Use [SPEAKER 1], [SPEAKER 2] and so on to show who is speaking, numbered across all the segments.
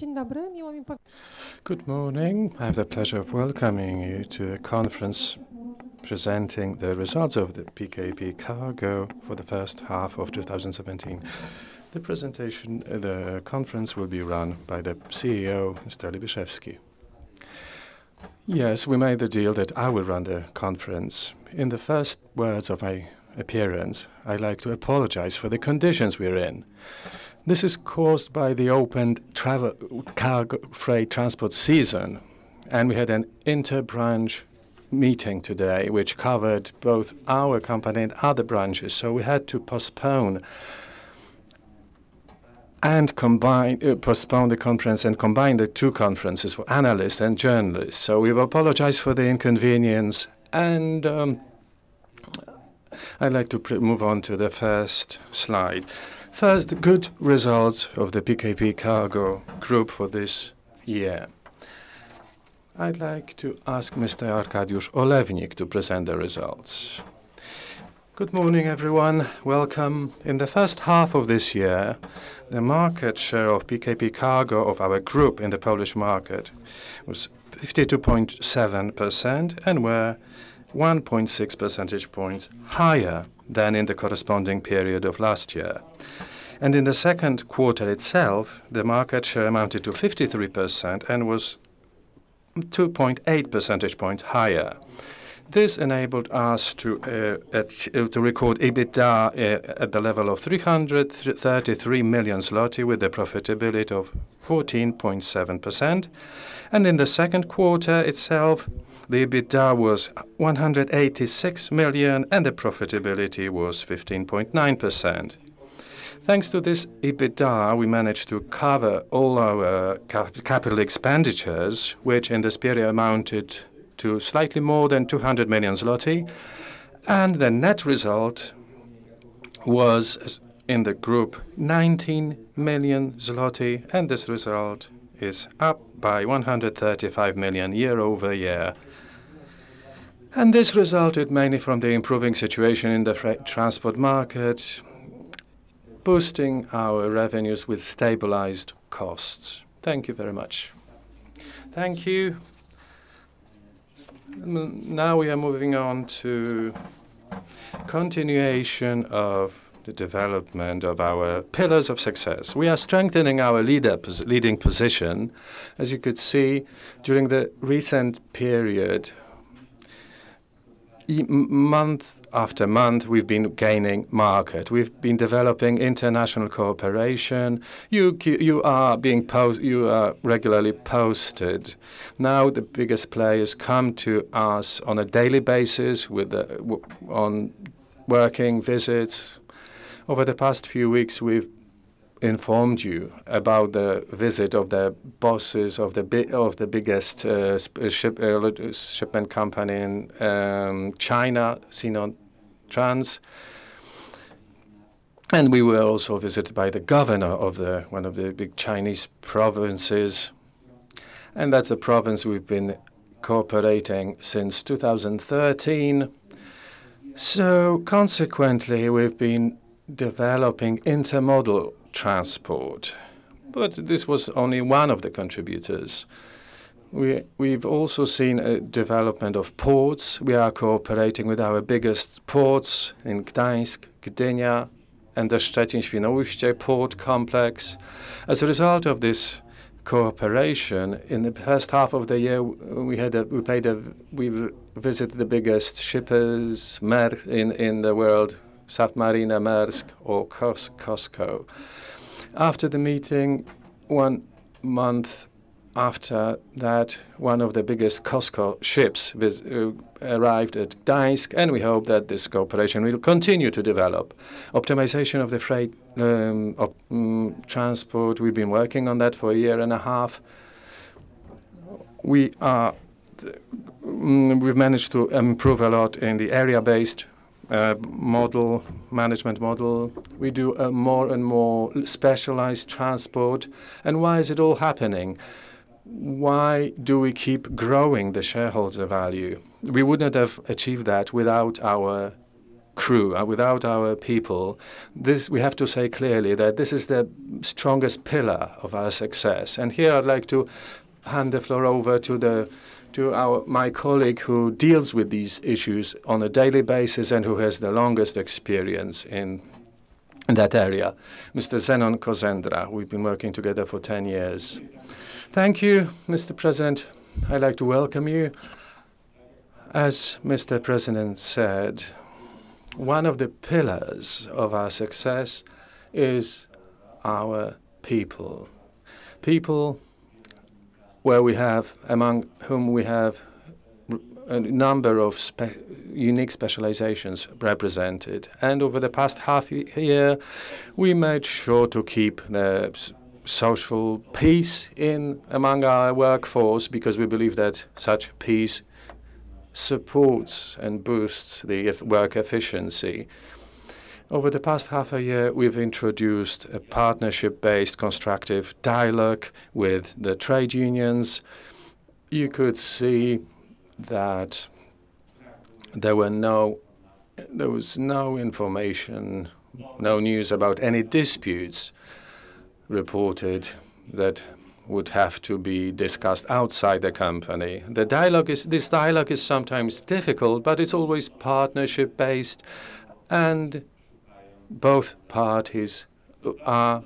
[SPEAKER 1] Dzień dobry, miło mi
[SPEAKER 2] Good morning. I have the pleasure of welcoming you to a conference presenting the results of the PKP CARGO for the first half of 2017. The conference will be run by the CEO, Mr. Libyszewski. Yes, we made the deal that I will run the conference. In the first words of my appearance, I'd like to apologize for the conditions we're in. This is caused by the opened cargo freight transport season, and we had an inter-branch meeting today which covered both our company and other branches, so we had to postpone the conference and combine the two conferences for analysts and journalists. So we apologize for the inconvenience, and I'd like to move on to the first slide. First, the good results of the PKP CARGO Group for this year. I'd like to ask Mr. Arkadiusz Olewnik to present the results. Good morning, everyone. Welcome. In the first half of this year, the market share of PKP CARGO of our group in the Polish market was 52.7% and were 1.6 percentage points higher than in the corresponding period of last year. And in the second quarter itself, the market share amounted to 53% and was 2.8 percentage points higher. This enabled us to record EBITDA at the level of 333 million zloty with a profitability of 14.7%. And in the second quarter itself, the EBITDA was 186 million and the profitability was 15.9%. Thanks to this EBITDA, we managed to cover all our capital expenditures, which in this period amounted to slightly more than 200 million zloty. And the net result was in the group 19 million zloty, and this result is up by 135 million year over year. And this resulted mainly from the improving situation in the freight transport market, boosting our revenues with stabilized costs. Thank you very much. Thank you. Now we are moving on to continuation of the development of our pillars of success. We are strengthening our leading position. As you could see, during the recent period, month after month, we've been gaining market. We've been developing international cooperation. You are regularly posted. Now the biggest players come to us on a daily basis on working visits. Over the past few weeks, we've informed you about the visit of the bosses of the biggest shipment company in China, Sinotrans, and we were also visited by the governor of one of the big Chinese provinces, and that's a province we've been cooperating since 2013. So consequently, we've been developing intermodal transport, but this was only one of the contributors. We've also seen a development of ports. We are cooperating with our biggest ports in Gdańsk, Gdynia, and the Szczecin-Świnoujście port complex. As a result of this cooperation, in the first half of the year, we visited the biggest shippers in the world, Submarina, Maersk, or COSCO. After the meeting, 1 month after that, one of the biggest COSCO ships arrived at Gdańsk, and we hope that this cooperation will continue to develop. Optimization of the freight transport, we've been working on that for a year and a half. We've managed to improve a lot in the area-based management model. We do more and more specialized transport. And why is it all happening? Why do we keep growing the shareholder value? We wouldn't have achieved that without our crew, without our people, we have to say clearly that this is the strongest pillar of our success. And here I'd like to hand the floor over to my colleague who deals with these issues on a daily basis and who has the longest experience in that area, Mr. Zenon Kozendra. We've been working together for 10 years. Thank you, Mr. President. I'd like to welcome you. As Mr. President said, one of the pillars of our success is our people. People among whom we have a number of unique specializations represented. And over the past half year, we made sure to keep the social peace among our workforce, because we believe that such peace supports and boosts the work efficiency. Over the past half a year, we've introduced a partnership-based constructive dialogue with the trade unions. You could see that there was no information, no news about any disputes reported that would have to be discussed outside the company. This dialogue is sometimes difficult, but it's always partnership-based, and both parties are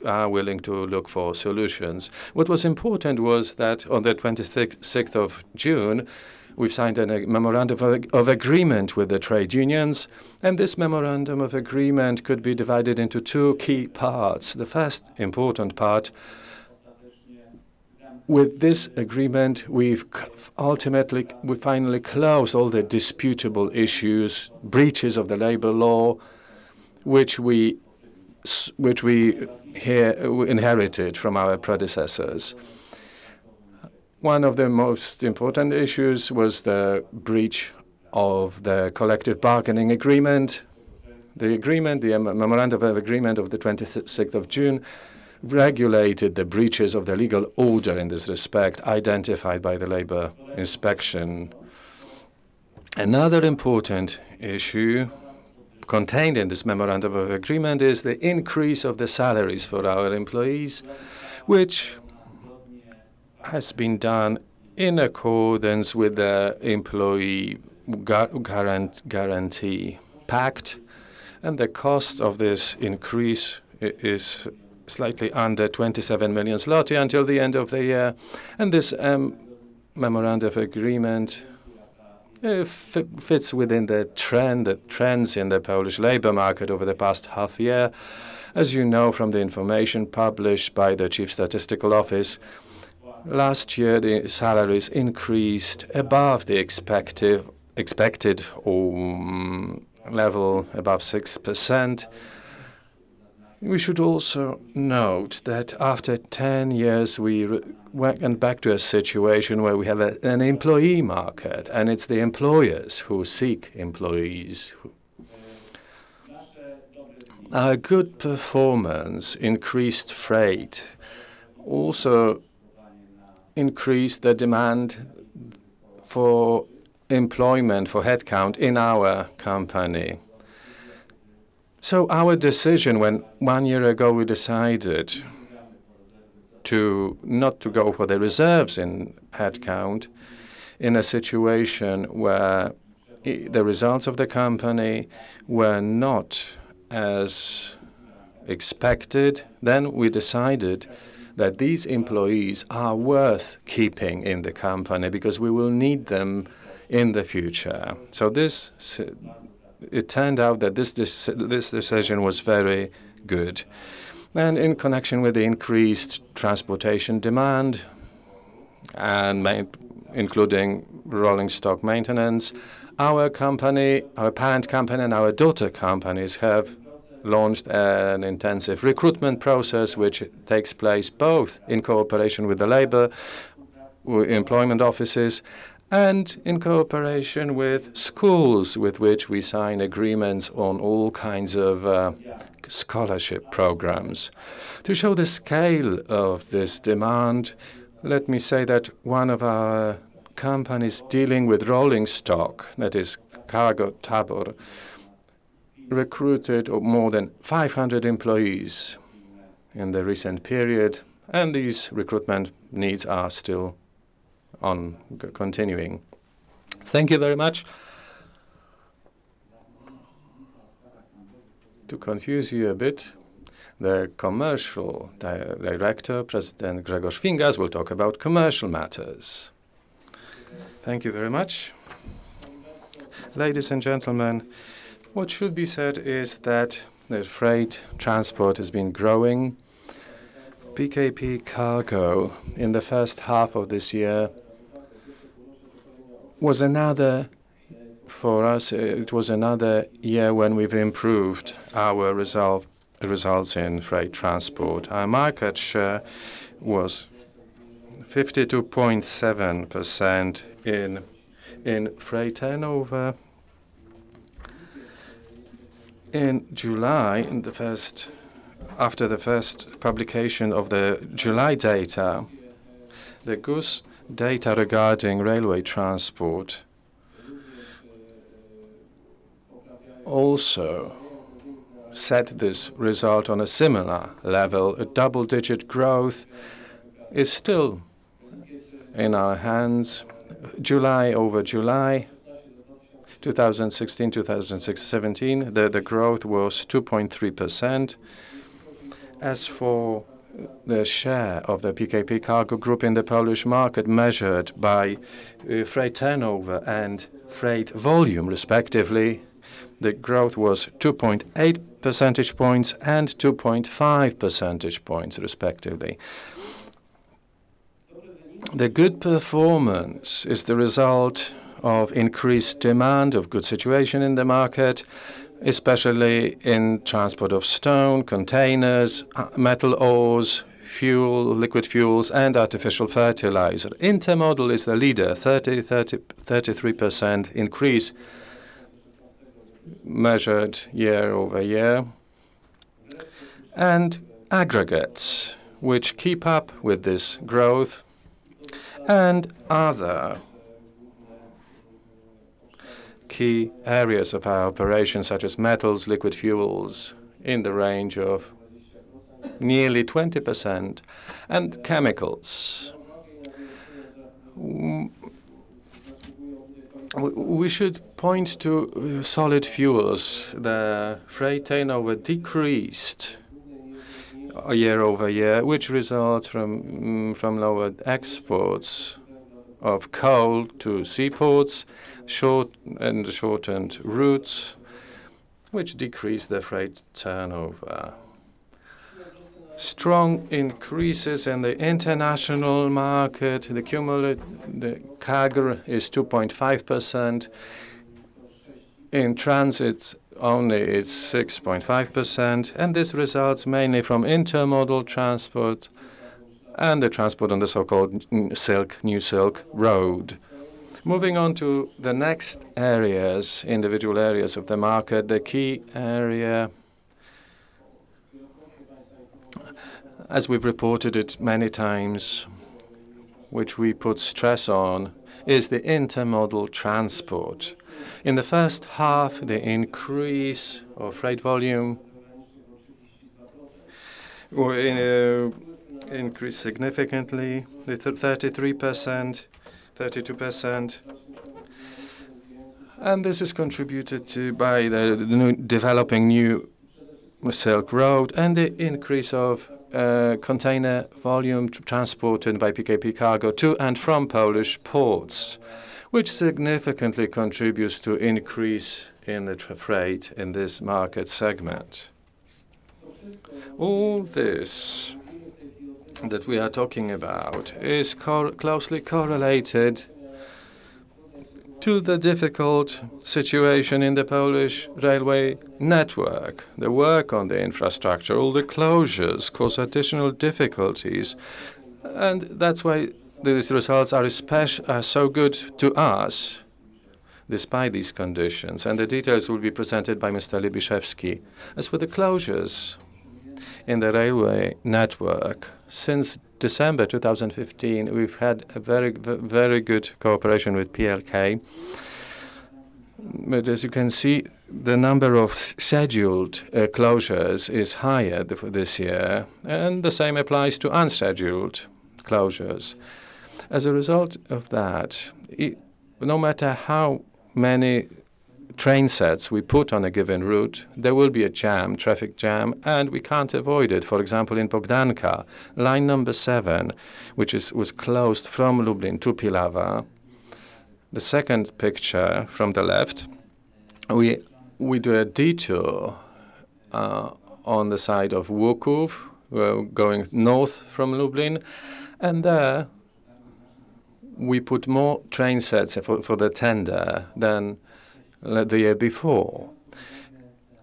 [SPEAKER 2] willing to look for solutions. What was important was that on the 26th of June, we've signed a memorandum of agreement with the trade unions, and this memorandum of agreement could be divided into two key parts. The first important part: with this agreement, we finally closed all the disputable issues, breaches of the labor law, which we inherited from our predecessors. One of the most important issues was the breach of the collective bargaining agreement. The memorandum of agreement of the 26th of June, regulated the breaches of the legal order in this respect, identified by the labor inspection. Another important issue contained in this memorandum of agreement is the increase of the salaries for our employees, which has been done in accordance with the employee guarantee pact, and the cost of this increase is slightly under 27 million zloty until the end of the year. And this memorandum of agreement fits within the trends in the Polish labor market over the past half year. As you know from the information published by the Chief Statistical Office, last year the salaries increased above the expected level, above 6%. We should also note that after 10 years, we went back to a situation where we have an employee market, and it's the employers who seek employees. Our good performance, increased freight, also increased the demand for employment, for headcount in our company. So our decision, when 1 year ago we decided not to go for the reserves in headcount, in a situation where the results of the company were not as expected, then we decided that these employees are worth keeping in the company because we will need them in the future. So it turned out that this decision was very good. And in connection with the increased transportation demand, and including rolling stock maintenance, our company, our parent company, and our daughter companies have launched an intensive recruitment process, which takes place both in cooperation with the labor employment offices and in cooperation with schools, with which we sign agreements on all kinds of scholarship programs. To show the scale of this demand, let me say that one of our companies dealing with rolling stock, that is Cargo Tabor recruited more than 500 employees in the recent period, and these recruitment needs are still continuing. Thank you very much. To confuse you a bit, the commercial director, President Grzegorz Fingas, will talk about commercial matters. Thank you very much. Ladies and gentlemen, what should be said is that the freight transport has been growing. PKP Cargo in the first half of this year was another, for us, it was another year when we've improved our results in freight transport. Our market share was 52.7% in freight turnover. In July, after the first publication of the July data, the GUS data regarding railway transport also set this result on a similar level. A double-digit growth is still in our hands. July over July, 2016, 2017, the growth was 2.3%. As for the share of the PKP Cargo Group in the Polish market measured by freight turnover and freight volume, respectively, the growth was 2.8 percentage points and 2.5 percentage points, respectively. The good performance is the result of increased demand, of good situation in the market, especially in transport of stone, containers, metal ores, fuel, liquid fuels, and artificial fertilizer. Intermodal is the leader, 33% increase measured year over year. And aggregates, which keep up with this growth, and other key areas of our operations, such as metals, liquid fuels, in the range of nearly 20%, and chemicals. We should point to solid fuels. The freight turnover decreased year over year, which results from lower exports of coal to seaports, shortened routes, which decrease the freight turnover. Strong increases in the international market. The CAGR is 2.5%. In transit, only it's 6.5%, and this results mainly from intermodal transport and the transport on the so-called New Silk Road. Moving on to the next areas, individual areas of the market, the key area, as we've reported it many times, which we put stress on, is the intermodal transport. In the first half, the increase of freight volume increased significantly, 33%, 32%. And this is contributed to by the developing New Silk Road and the increase of container volume transported by PKP Cargo to and from Polish ports, which significantly contributes to increase in the freight in this market segment. All this that we are talking about is closely correlated to the difficult situation in the Polish railway network. The work on the infrastructure, all the closures cause additional difficulties, and that's why these results are so good to us, despite these conditions. And the details will be presented by Mr. Libiszewski. As for the closures in the railway network, since December 2015, we've had a very good cooperation with PLK. But as you can see, the number of scheduled closures is higher this year, and the same applies to unscheduled closures. As a result of that, no matter how many train sets we put on a given route, there will be a jam, traffic jam, and we can't avoid it. For example, in Bogdanka, line number 7, which was closed from Lublin to Pilawa. The second picture from the left, we do a detour on the side of Łuków, going north from Lublin, and there we put more train sets for the tender than the year before.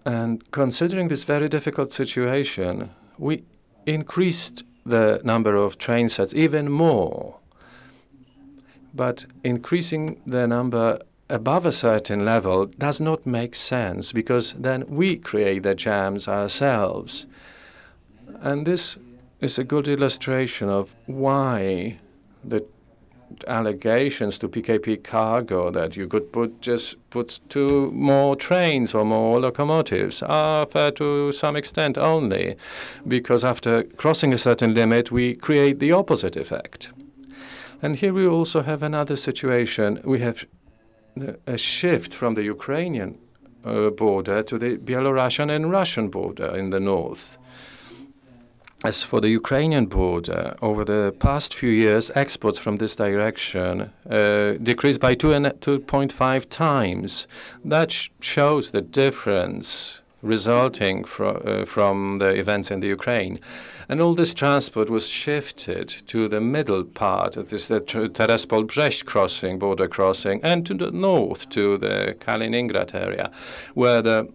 [SPEAKER 2] And considering this very difficult situation, we increased the number of train sets even more. But increasing the number above a certain level does not make sense, because then we create the jams ourselves. And this is a good illustration of why the allegations to PKP Cargo that you could just put 2 more trains or more locomotives are fair to some extent only, because after crossing a certain limit, we create the opposite effect. And here we also have another situation. We have a shift from the Ukrainian border to the Belarusian and Russian border in the north. As for the Ukrainian border, over the past few years, exports from this direction decreased by 2.5 times. That shows the difference resulting from the events in the Ukraine. And all this transport was shifted to the middle part, it is the Terespol-Brest crossing, border crossing, and to the north, to the Kaliningrad area, where the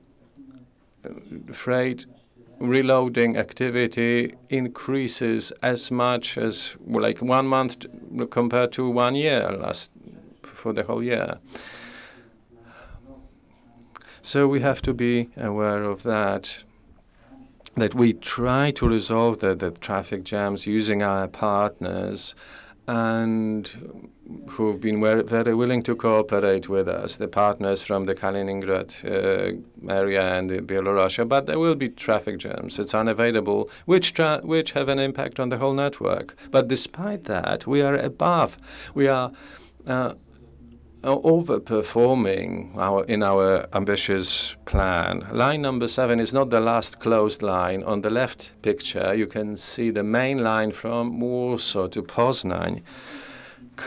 [SPEAKER 2] freight reloading activity increases as much as like 1 month compared to 1 year for the whole year. So we have to be aware of that we try to resolve the traffic jams using our partners and who've been very willing to cooperate with us, the partners from the Kaliningrad area and Belarus. But there will be traffic jams. It's unavoidable, which have an impact on the whole network. But despite that, we are above. We are overperforming in our ambitious plan. Line number 7 is not the last closed line. On the left picture, you can see the main line from Warsaw to Poznań,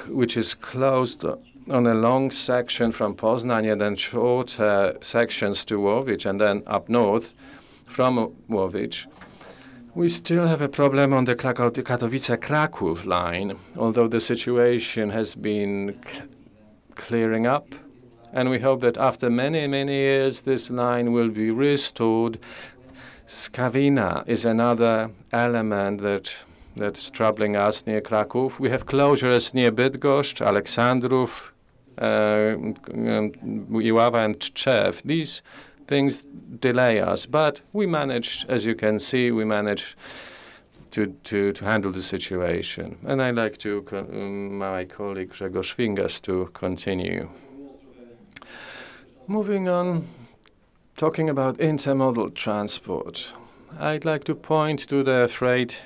[SPEAKER 2] which is closed on a long section from Poznań and then shorter sections to Łowicz and then up north from Łowicz. We still have a problem on the Katowice-Kraków line, although the situation has been clearing up, and we hope that after many, many years this line will be restored. Skawina is another element that's troubling us near Kraków. We have closures near Bydgoszcz, Aleksandrów, Iława and Tczew. These things delay us, but we managed, as you can see, we managed to handle the situation. And I'd like to my colleague Grzegorz Wingas to continue. Moving on, talking about intermodal transport, I'd like to point to the freight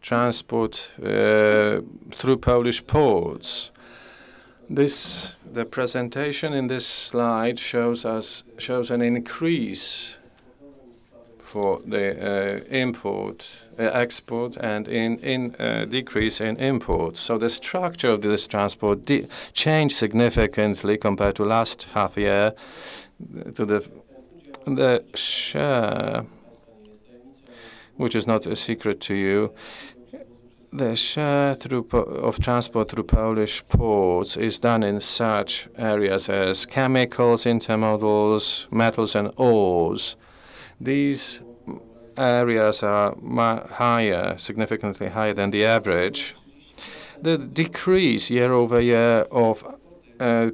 [SPEAKER 2] transport through Polish ports. The presentation in this slide shows an increase for the export and decrease in imports. So the structure of this transport changed significantly compared to last half year. To the share, which is not a secret to you, the share of transport through Polish ports is done in such areas as chemicals, intermodals, metals, and ores. These areas are higher, significantly higher than the average. The decrease year over year of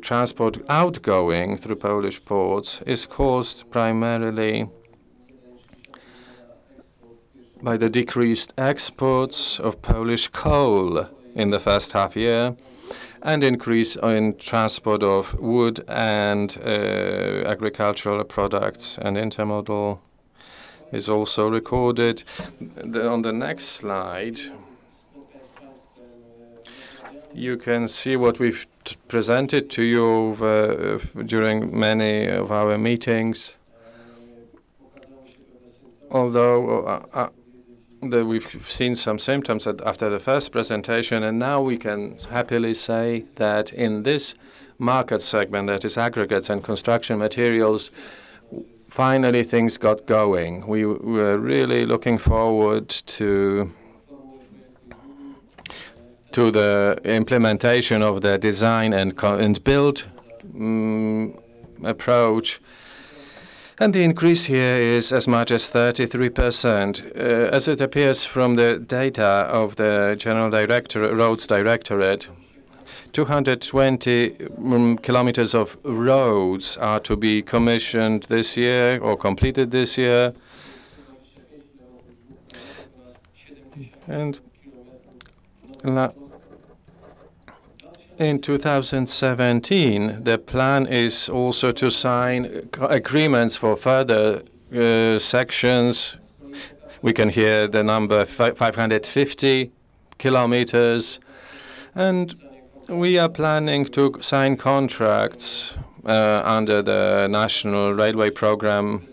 [SPEAKER 2] transport outgoing through Polish ports is caused primarily by the decreased exports of Polish coal in the first half year and increase in transport of wood and agricultural products, and intermodal is also recorded. On the next slide, you can see what we've presented to you during many of our meetings. Although we've seen some symptoms after the first presentation, and now we can happily say that in this market segment, that is aggregates and construction materials, finally things got going. We were really looking forward to the implementation of the design and build approach. And the increase here is as much as 33%. As it appears from the data of the General Roads Directorate, 220 kilometers of roads are to be commissioned this year or completed this year. And in 2017, the plan is also to sign agreements for further sections. We can hear the number 550 kilometers. And we are planning to sign contracts under the National Railway Program,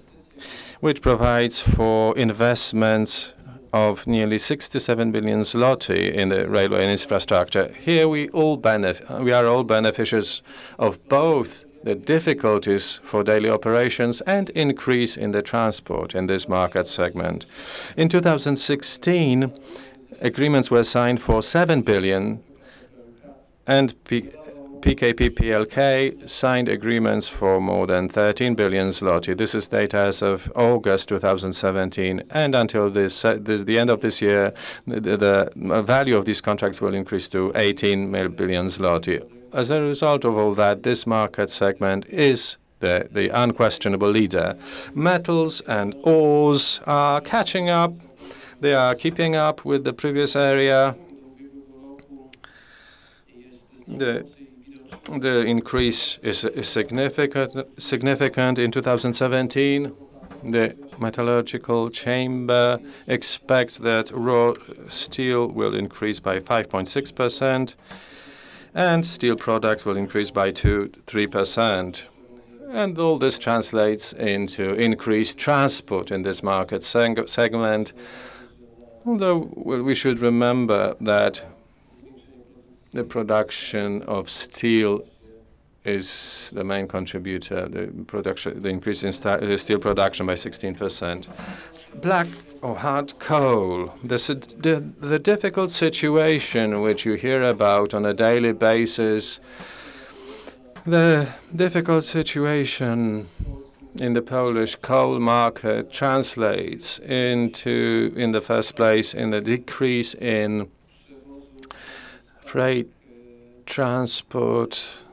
[SPEAKER 2] which provides for investments of nearly 67 billion zloty in the railway infrastructure. Here we are all beneficiaries of both the difficulties for daily operations and increase in the transport in this market segment. In 2016, agreements were signed for 7 billion, and PKP PLK signed agreements for more than 13 billion zloty. This is data as of August 2017, and until the end of this year, the value of these contracts will increase to 18 billion zloty. As a result of all that, this market segment is the unquestionable leader. Metals and ores are catching up. They are keeping up with the previous area. The increase is significant in 2017. The metallurgical chamber expects that raw steel will increase by 5.6%, and steel products will increase by 3%. And all this translates into increased transport in this market segment. Although we should remember that the production of steel is the main contributor. The increase in steel production by 16%. Black or hard coal. The difficult situation which you hear about on a daily basis. The difficult situation in the Polish coal market translates into, in the first place, in the decrease in freight transport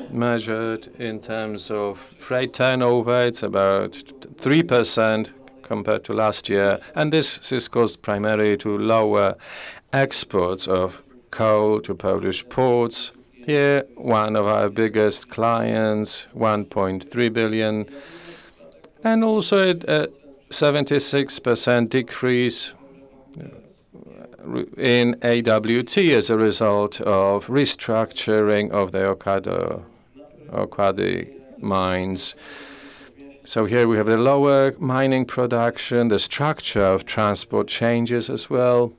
[SPEAKER 2] measured in terms of freight turnover. It's about 3% compared to last year, and this is caused primarily to lower exports of coal to Polish ports. Here, one of our biggest clients, 1.3 billion, and also a 76% decrease in AWT as a result of restructuring of the Okady mines. So here we have the lower mining production, the structure of transport changes as well.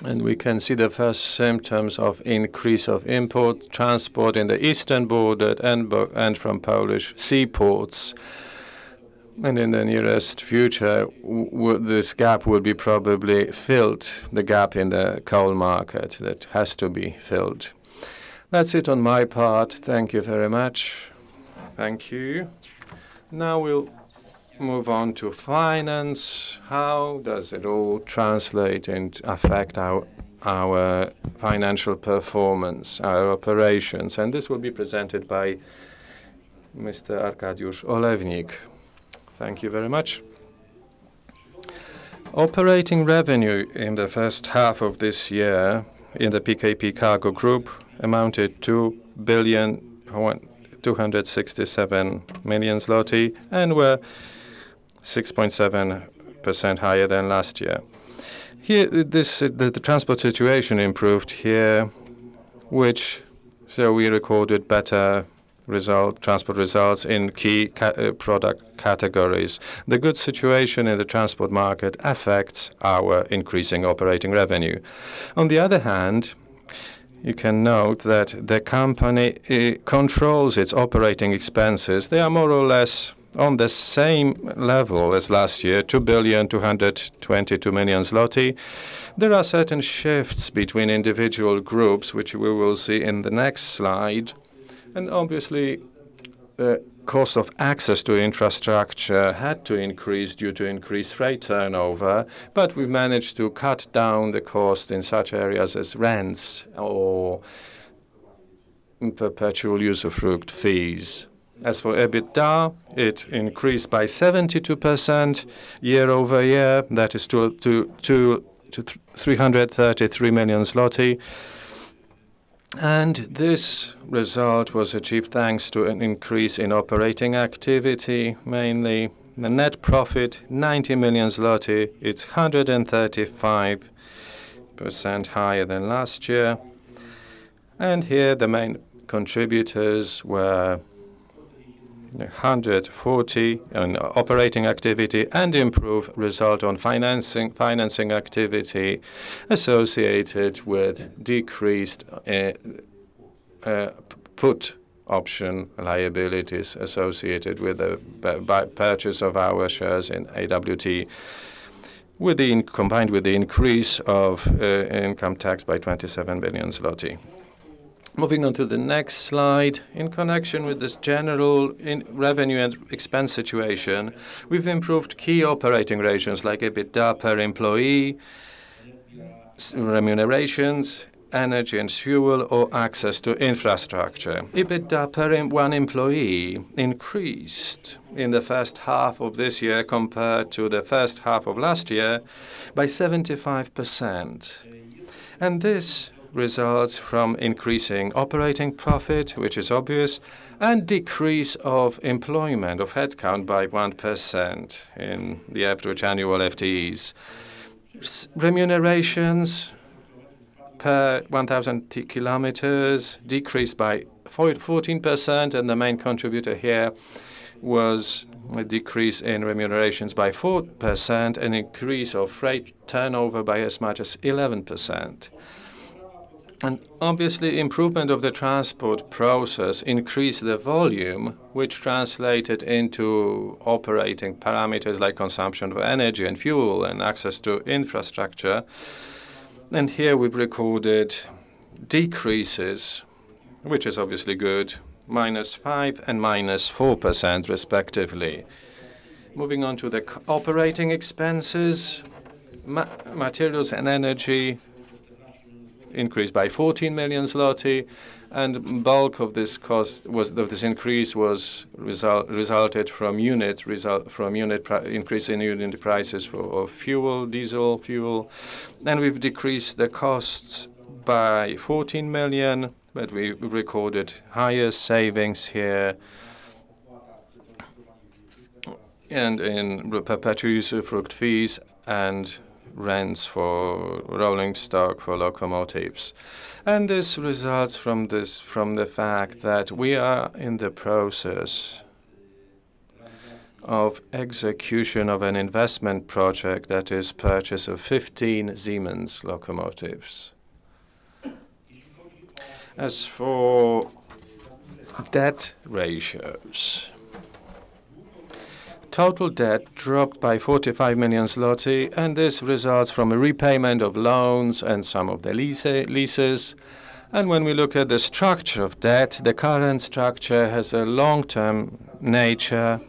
[SPEAKER 2] And we can see the first symptoms of increase of import transport in the eastern border and from Polish seaports. And in the nearest future, this gap will be probably filled, the gap in the coal market that has to be filled. That's it on my part. Thank you very much. Thank you. Now we'll move on to finance. How does it all translate and affect our financial performance, our operations? And this will be presented by Mr. Arkadiusz Olewnik. Thank you very much. Operating revenue in the first half of this year in the PKP CARGO Group amounted to 267 million zloty and were 6.7% higher than last year. Here, the transport situation improved here, so we recorded better transport results in key product categories. The good situation in the transport market affects our increasing operating revenue. On the other hand, you can note that the company controls its operating expenses. They are more or less on the same level as last year, 2,222 million zloty. There are certain shifts between individual groups, which we will see in the next slide. And obviously, the cost of access to infrastructure had to increase due to increased freight turnover, but we managed to cut down the cost in such areas as rents or perpetual usufruct fees. As for EBITDA, it increased by 72% year-over-year. That is to 333 million zloty. And this result was achieved thanks to an increase in operating activity, mainly. The net profit, 90 million zloty. It's 135% higher than last year. And here the main contributors were 140 on operating activity and improved result on financing activity associated with decreased put option liabilities associated with the purchase of our shares in AWT, combined with the increase of income tax by 27 billion zloty. Moving on to the next slide, in connection with this general revenue and expense situation, we've improved key operating ratios like EBITDA per employee, remunerations, energy and fuel, or access to infrastructure. EBITDA per one employee increased in the first half of this year compared to the first half of last year by 75%. And this results from increasing operating profit, which is obvious, and decrease of employment of headcount by 1% in the average annual FTEs. Remunerations per 1,000 kilometers decreased by 14%, and the main contributor here was a decrease in remunerations by 4%, an increase of freight turnover by as much as 11%. And obviously, improvement of the transport process increased the volume, which translated into operating parameters like consumption of energy and fuel and access to infrastructure. And here we've recorded decreases, which is obviously good, -5% and -4% respectively. Moving on to the operating expenses, materials and energy increased by 14 million zloty, and bulk of this increase resulted from increase in unit prices for diesel fuel, and we've decreased the costs by 14 million, but we recorded higher savings here and in perpetual usufruct fees and rents for rolling stock for locomotives. And this results from the fact that we are in the process of execution of an investment project, that is purchase of 15 Siemens locomotives. As for debt ratios, total debt dropped by 45 million zloty, and this results from a repayment of loans and some of the leases. And when we look at the structure of debt, the current structure has a long-term nature,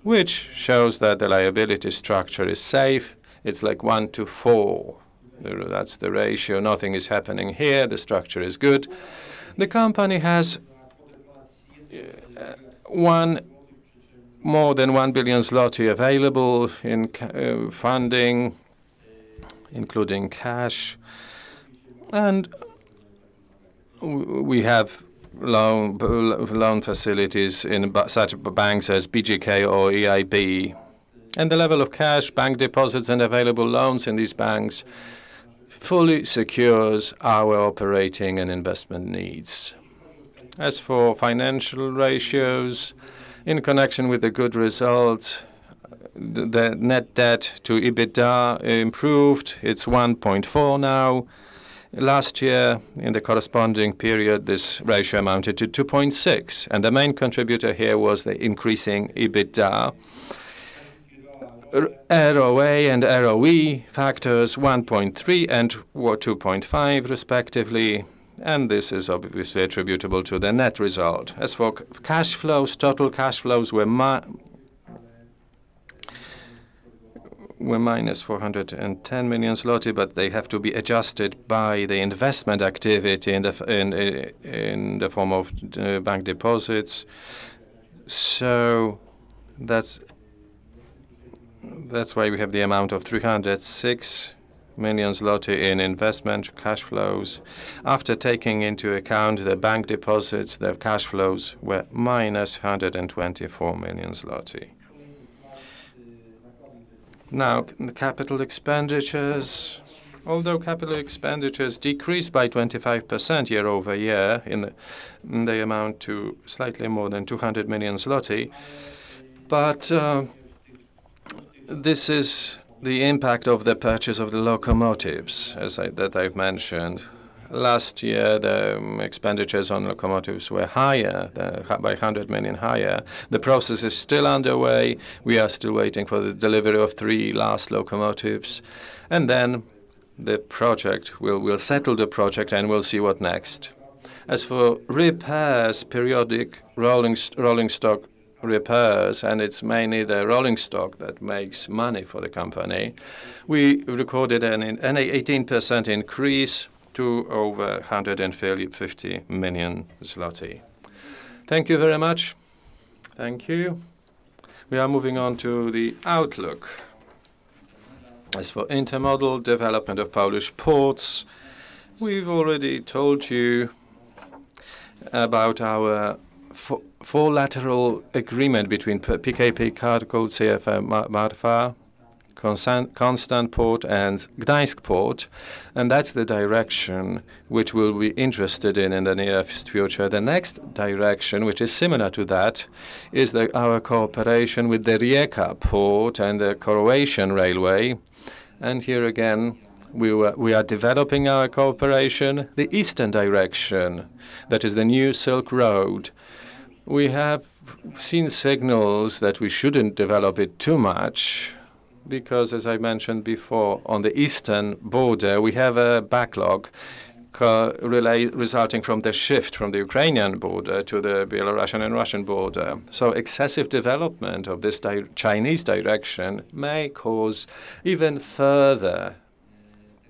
[SPEAKER 2] which shows that the liability structure is safe. It's like 1:4. That's the ratio. Nothing is happening here. The structure is good. The company has more than 1 billion zloty available in funding, including cash. And we have loan facilities in such banks as BGK or EIB. And the level of cash, bank deposits, and available loans in these banks fully secures our operating and investment needs. As for financial ratios, in connection with the good results, the net debt to EBITDA improved. It's 1.4 now. Last year, in the corresponding period, this ratio amounted to 2.6. And the main contributor here was the increasing EBITDA. ROA and ROE factors 1.3 and 2.5 respectively, and this is obviously attributable to the net result. As for cash flows, total cash flows were minus 410 million zloty, but they have to be adjusted by the investment activity in the form of bank deposits. So that's why we have the amount of 306 million zloty in investment cash flows. After taking into account the bank deposits, the cash flows were minus 124 million zloty. Now, the capital expenditures. Although capital expenditures decreased by 25% year over year, they amount to slightly more than 200 million zloty, but this is the impact of the purchase of the locomotives, that I've mentioned. Last year, the expenditures on locomotives were higher, by 100 million higher. The process is still underway. We are still waiting for the delivery of 3 last locomotives. And then the project, we'll settle the project and we'll see what next. As for repairs, periodic rolling stock repairs, and it's mainly the rolling stock that makes money for the company, we recorded an 18% increase to over 150 million zloty. Thank you very much. Thank you. We are moving on to the outlook. As for intermodal development of Polish ports, we've already told you about our four-lateral agreement between PKP CARGO, CFM Marfa, Constant Port, and Gdańsk Port, and that's the direction which we'll be interested in the nearest future. The next direction, which is similar to that, is our cooperation with the Rijeka Port and the Croatian Railway. And here again, we are developing our cooperation. The eastern direction, that is the new Silk Road, we have seen signals that we shouldn't develop it too much because, as I mentioned before, on the eastern border, we have a backlog resulting from the shift from the Ukrainian border to the Belarusian and Russian border. So excessive development of this Chinese direction may cause even further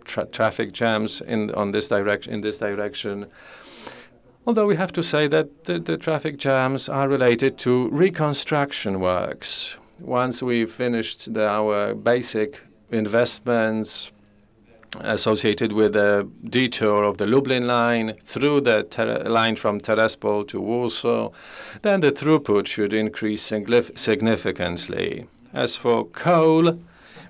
[SPEAKER 2] traffic jams in this direction. Although we have to say that the traffic jams are related to reconstruction works. Once we've finished our basic investments associated with the detour of the Lublin line through the line from Terespol to Warsaw, then the throughput should increase significantly. As for coal,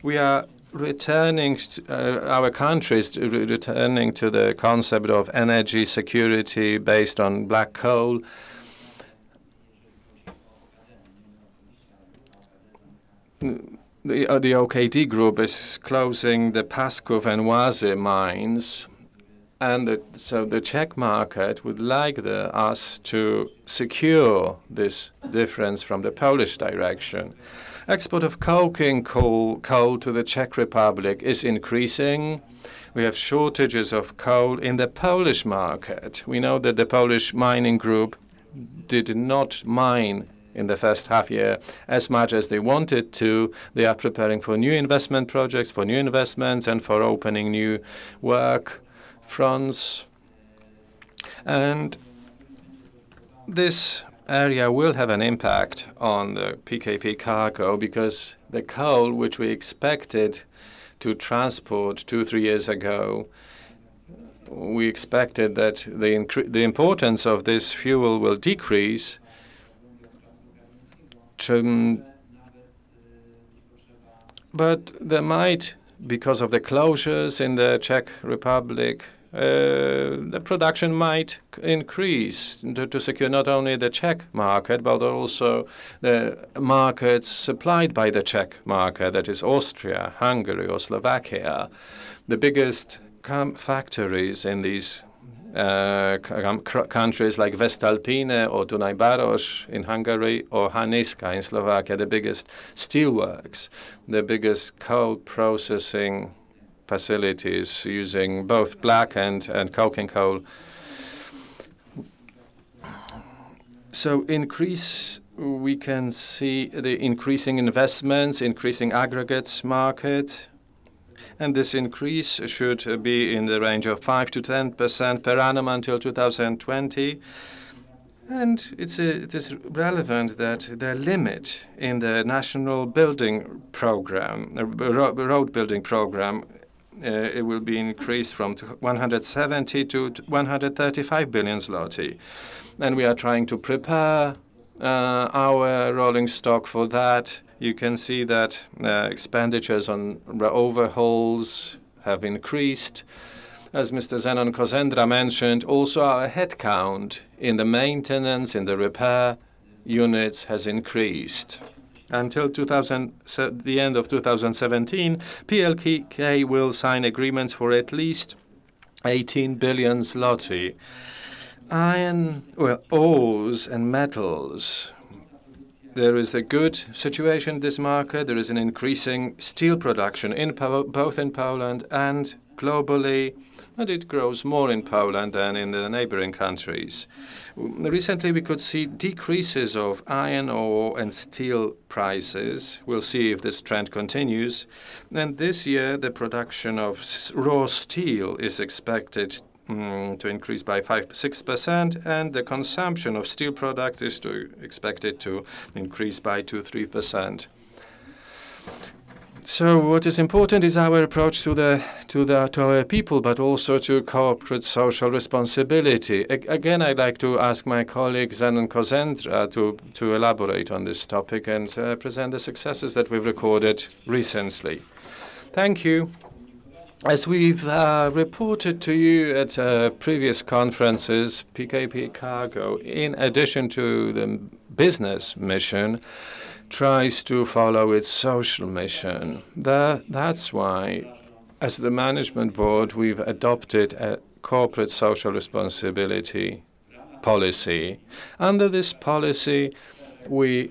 [SPEAKER 2] we are returning, our countries returning to the concept of energy security based on black coal. The OKD group is closing the Paskov and Łazy mines, and so the Czech market would like us to secure this difference from the Polish direction. Export of coking coal to the Czech Republic is increasing. We have shortages of coal in the Polish market. We know that the Polish mining group did not mine in the first half year as much as they wanted to. They are preparing for new investment projects, for new investments, and for opening new work fronts. And this area will have an impact on the PKP Cargo because the coal, which we expected to transport 2-3 years ago, we expected that the importance of this fuel will decrease. But there might, because of the closures in the Czech Republic, the production might increase to secure not only the Czech market, but also the markets supplied by the Czech market, that is Austria, Hungary, or Slovakia. The biggest factories in these countries like Vestalpine or Dunajbaros in Hungary or Haniska in Slovakia, the biggest steelworks, the biggest coal processing facilities using both black and coking coal. So we can see the increasing investments, increasing aggregates market, and this increase should be in the range of 5 to 10% per annum until 2020. And it is relevant that the limit in the national building program, road building program, it will be increased from 170 to 135 billion zloty. And we are trying to prepare our rolling stock for that. You can see that expenditures on overhauls have increased. As Mr. Zenon Kozendra mentioned, also our headcount in the maintenance, in the repair units has increased. Until the end of 2017, PLK will sign agreements for at least 18 billion zloty. Ores and metals. There is a good situation in this market. There is an increasing steel production both in Poland and globally, and it grows more in Poland than in the neighboring countries. Recently, we could see decreases of iron ore and steel prices. We'll see if this trend continues. And this year, the production of raw steel is expected to increase by 5–6%, and the consumption of steel products is expected to increase by 2–3%. So what is important is our approach to our people, but also to corporate social responsibility. Again, I'd like to ask my colleague Zenon Kozendra to elaborate on this topic and present the successes that we've recorded recently. Thank you. As we've reported to you at previous conferences, PKP Cargo, in addition to the business mission, tries to follow its social mission. That's why, as the management board, we've adopted a corporate social responsibility policy. Under this policy, we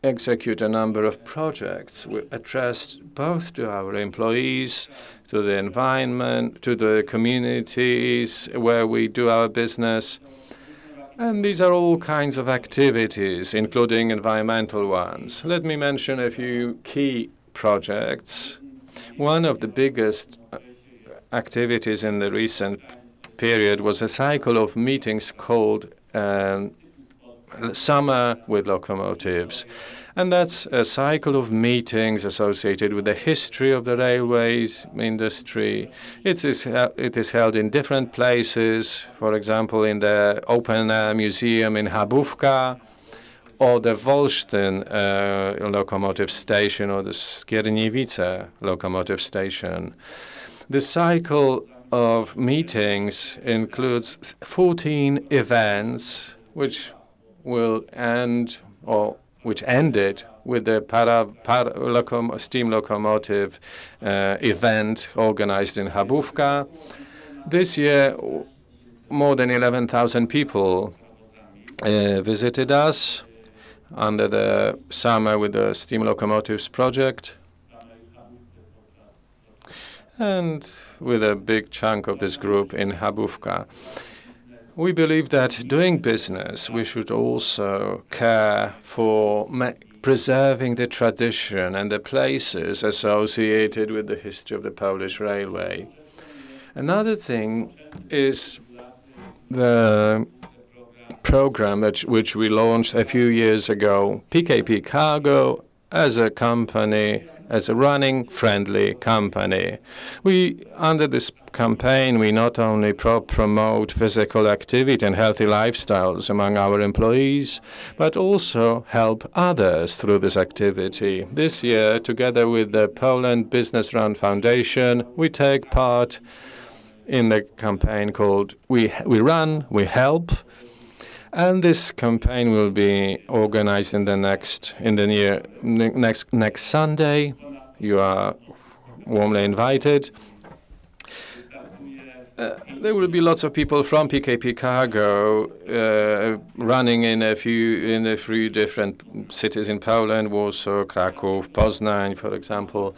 [SPEAKER 2] execute a number of projects addressed both to our employees, to the environment, to the communities where we do our business. And these are all kinds of activities, including environmental ones. Let me mention a few key projects. One of the biggest activities in the recent period was a cycle of meetings called Summer with Locomotives. And that's a cycle of meetings associated with the history of the railways industry. It is held in different places, for example, in the Open Air Museum in Habówka, or the Wolsztyn locomotive station, or the Skierniewice locomotive station. The cycle of meetings includes 14 events, which will end, or which ended with the steam locomotive event organized in Habówka. This year, more than 11,000 people visited us under the Summer with the Steam Locomotives project. And with a big chunk of this group in Habówka. We believe that doing business, we should also care for preserving the tradition and the places associated with the history of the Polish railway. Another thing is the program which we launched a few years ago, PKP Cargo, as a company, as a running friendly company. Under this campaign, we not only promote physical activity and healthy lifestyles among our employees, but also help others through this activity. This year, together with the Poland Business Run Foundation, we take part in the campaign called We Run, We Help. And this campaign will be organized in the next Sunday. You are warmly invited. There will be lots of people from PKP Cargo running in a few different cities in Poland: Warsaw, Kraków, Poznań, for example.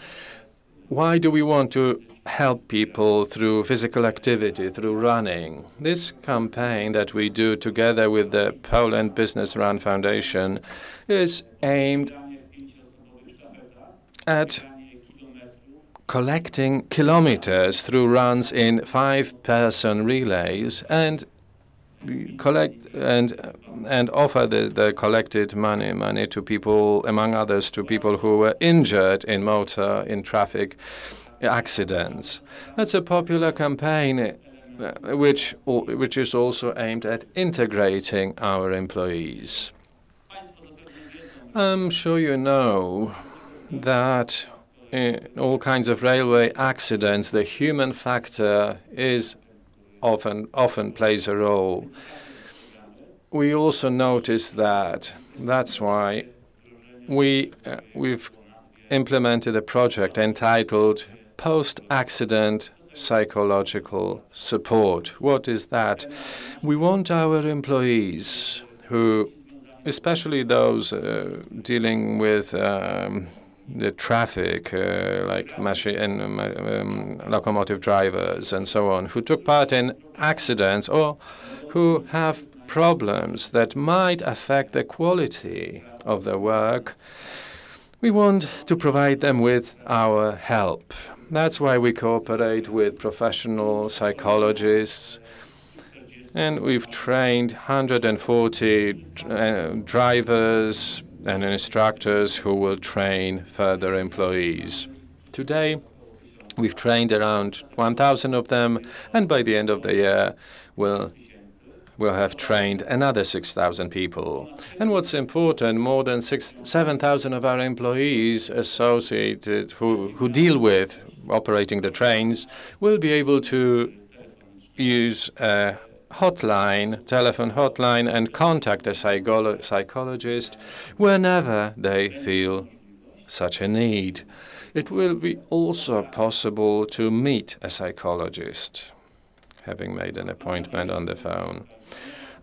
[SPEAKER 2] Why do we want to help people through physical activity, through running? This campaign that we do together with the Poland Business Run Foundation is aimed at collecting kilometers through runs in 5-person relays and collect and offer the collected money to people, among others, to people who were injured in traffic accidents. That's a popular campaign which is also aimed at integrating our employees. I'm sure you know that in all kinds of railway accidents, the human factor is often plays a role. We also notice that. That's why we've implemented a project entitled Post-Accident Psychological Support. What is that? We want our employees, who, especially those dealing with the traffic, like machine and locomotive drivers and so on, who took part in accidents or who have problems that might affect the quality of their work. We want to provide them with our help. That's why we cooperate with professional psychologists, and we've trained 140 drivers and instructors who will train further employees. Today, we've trained around 1,000 of them, and by the end of the year, we'll have trained another 6,000 people. And what's important, more than 7,000 of our employees associated who deal with operating the trains will be able to use a telephone hotline, and contact a psychologist whenever they feel such a need. It will be also possible to meet a psychologist, having made an appointment on the phone.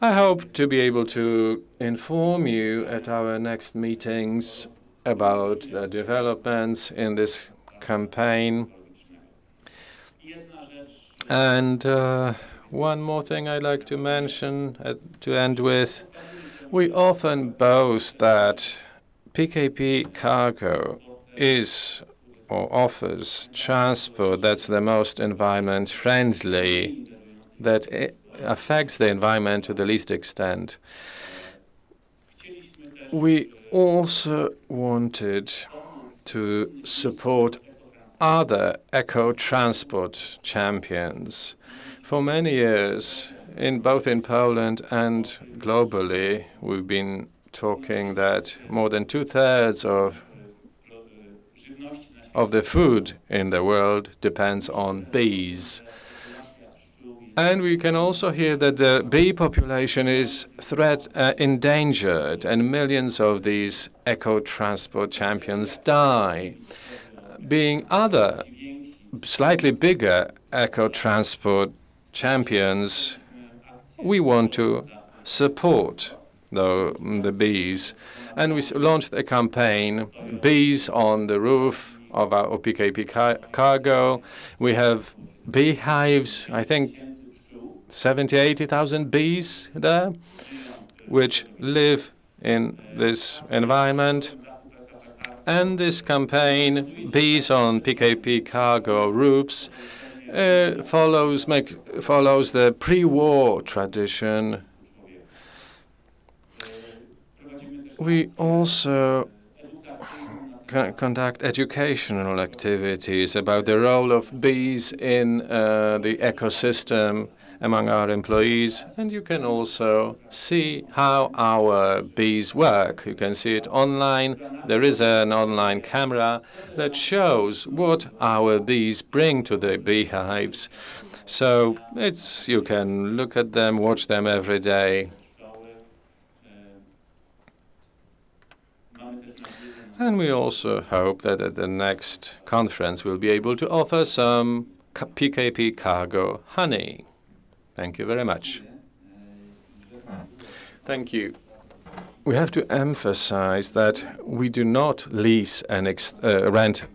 [SPEAKER 2] I hope to be able to inform you at our next meetings about the developments in this campaign. And one more thing I'd like to mention to end with. We often boast that PKP Cargo is or offers transport that's the most environment friendly, that it affects the environment to the least extent. We also wanted to support other eco-transport champions. For many years, both in Poland and globally, we've been talking that more than 2/3 of the food in the world depends on bees. And we can also hear that the bee population is endangered, and millions of these eco-transport champions die. Being other, slightly bigger eco-transport champions, we want to support the bees. And we launched a campaign, Bees on the Roof of our PKP Cargo. We have beehives, I think 70,000-80,000 bees there, which live in this environment. And this campaign, Bees on PKP Cargo Roofs, follows the pre-war tradition. We also conduct educational activities about the role of bees in the ecosystem among our employees, and you can also see how our bees work. You can see it online. There is an online camera that shows what our bees bring to the beehives. So you can look at them, watch them every day. And we also hope that at the next conference we'll be able to offer some PKP cargo honey. Thank you very much. Thank you. We have to emphasize that we do not lease rent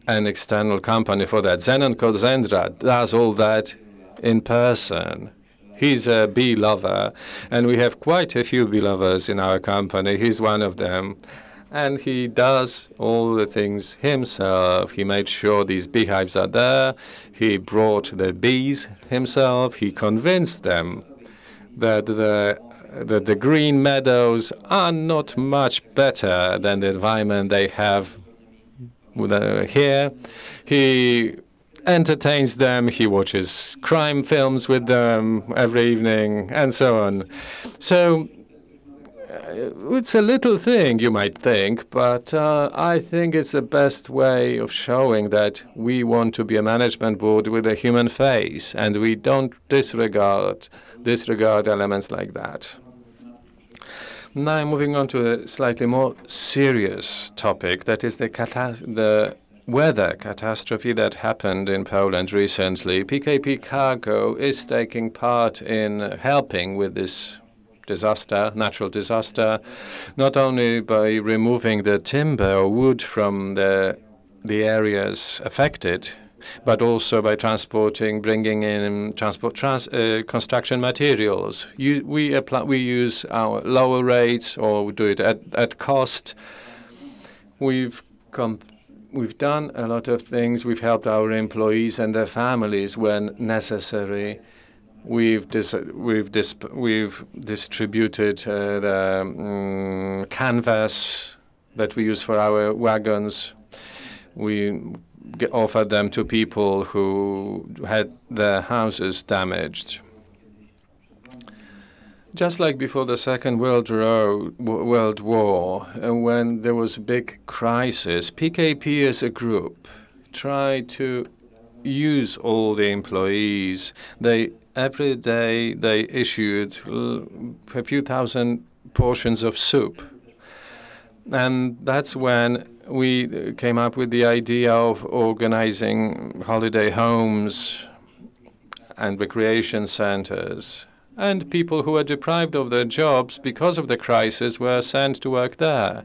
[SPEAKER 2] an external company for that. Zenon Kozendra does all that in person. He's a bee lover, and we have quite a few bee lovers in our company. He's one of them. And he does all the things himself. He made sure these beehives are there. He brought the bees himself. He convinced them that the green meadows are not much better than the environment they have here. He entertains them. He watches crime films with them every evening, and so on. So it's a little thing, you might think, but I think it's the best way of showing that we want to be a management board with a human face, and we don't disregard elements like that. Now, moving on to a slightly more serious topic, that is the weather catastrophe that happened in Poland recently. PKP Cargo is taking part in helping with this natural disaster, not only by removing the timber or wood from the areas affected, but also by bringing in construction materials. We use our lower rates, or we do it at cost. We've done a lot of things. We've helped our employees and their families when necessary. We've distributed the canvas that we use for our wagons. We offered them to people who had their houses damaged. Just like before the Second World War, when there was a big crisis, PKP as a group tried to use all the employees. Every day they issued a few thousand portions of soup. And that's when we came up with the idea of organizing holiday homes and recreation centers. And people who were deprived of their jobs because of the crisis were sent to work there.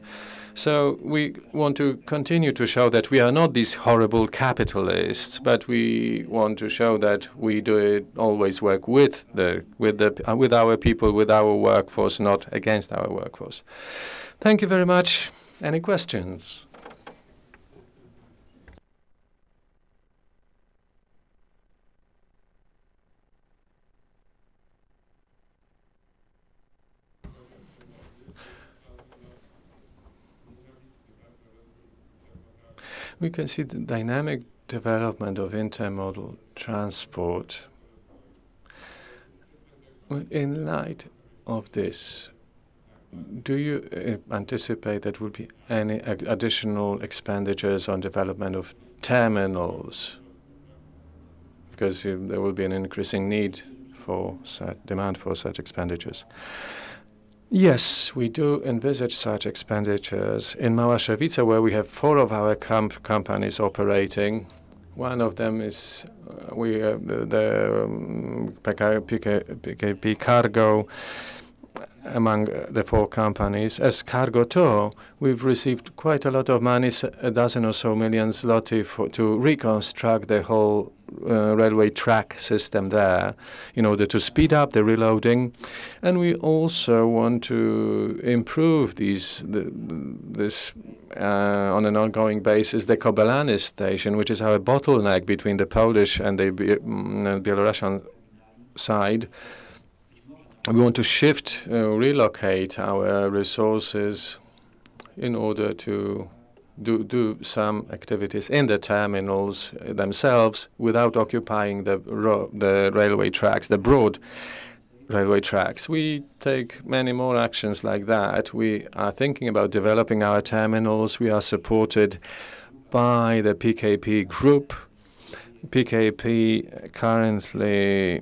[SPEAKER 2] So we want to continue to show that we are not these horrible capitalists, but we want to show that we always work with our people, with our workforce, not against our workforce. Thank you very much. Any questions? We can see the dynamic development of intermodal transport. In light of this, do you anticipate that there will be any additional expenditures on development of terminals? Because there will be an increasing need for demand for such expenditures. Yes, we do envisage such expenditures. In Małaszewice, where we have 4 of our companies operating, one of them is the PKP Cargo. Among the 4 companies, as Cargo Tow, we've received quite a lot of money, a dozen or so million zloty, to reconstruct the whole railway track system there in order to speed up the reloading. And we also want to improve this on an ongoing basis. The Kobylany station, which is our bottleneck between the Polish and the Belarusian side. We want to relocate our resources in order to do some activities in the terminals themselves without occupying the railway tracks, the broad railway tracks. We take many more actions like that. We are thinking about developing our terminals. We are supported by the PKP Group. PKP currently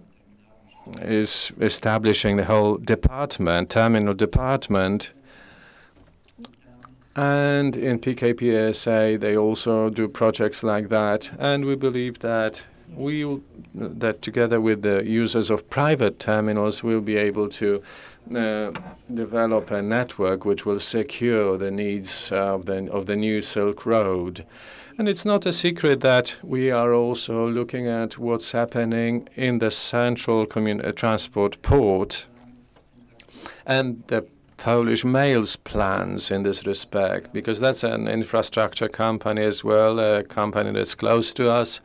[SPEAKER 2] is establishing the whole department, terminal department. And in PKP SA, they also do projects like that. And we believe that together with the users of private terminals, we'll be able to develop a network which will secure the needs of the new Silk Road. And it's not a secret that we are also looking at what's happening in the central transport port and the Polish Mail's plans in this respect, because that's an infrastructure company as well, a company that's close to us.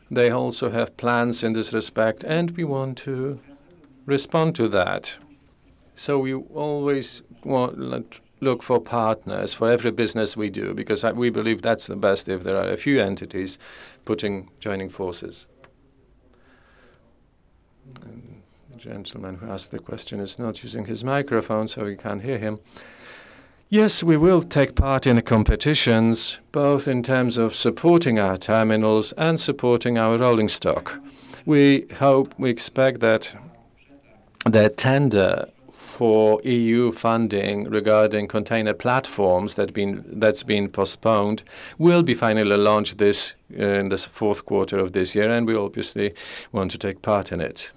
[SPEAKER 2] They also have plans in this respect, and we want to respond to that. So we always look for partners for every business we do, because we believe that's the best if there are a few entities joining forces. The gentleman who asked the question is not using his microphone, so we can't hear him. Yes, we will take part in the competitions, both in terms of supporting our terminals and supporting our rolling stock. We expect that the tender for EU funding regarding container platforms that's been postponed will be finally launched in the fourth quarter of this year, and we obviously want to take part in it.